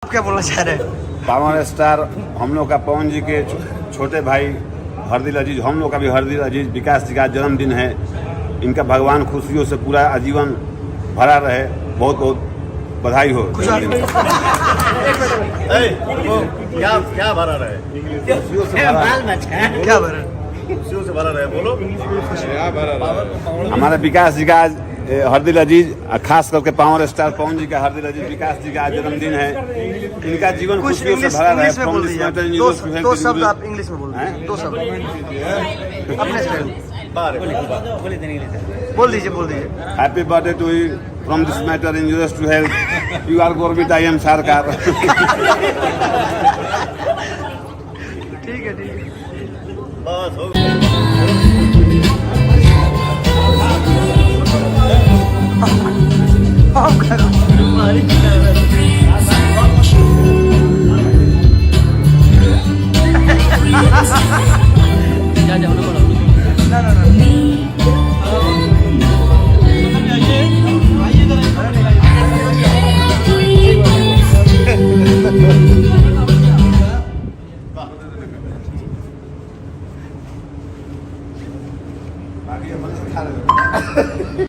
आप क्या बोलना चाह रहे हैं? पावर स्टार हम लोग का पवन जी के छोटे भाई हरदिल अजीज, हम लोग का भी हरदिल अजीज विकास जी का जन्मदिन है। इनका भगवान खुशियों से पूरा आजीवन भरा रहे। बहुत बहुत बधाई हो। क्या भरा रहे? खुशियों से भरा रहे। क्या भरा? खुशियों से भरा रहे, बोलो। हमारे विकास जी का हरदिल अजीज, खास करके पावर स्टार पवन जी का हरदिल अजीज विकास जी का आज जन्मदिन है। इनका जीवन कुछ खुशियों से इंग्लिश भरा रहे। में बोल दीजिए आप। दो शब्द आप इंग्लिश में बोल दीजिए। दो शब्द अपने स्टाइल बोल दीजिए। Happy birthday to you from this matter in US to health you are government I am सरकार। ठीक है। बस हो बाकी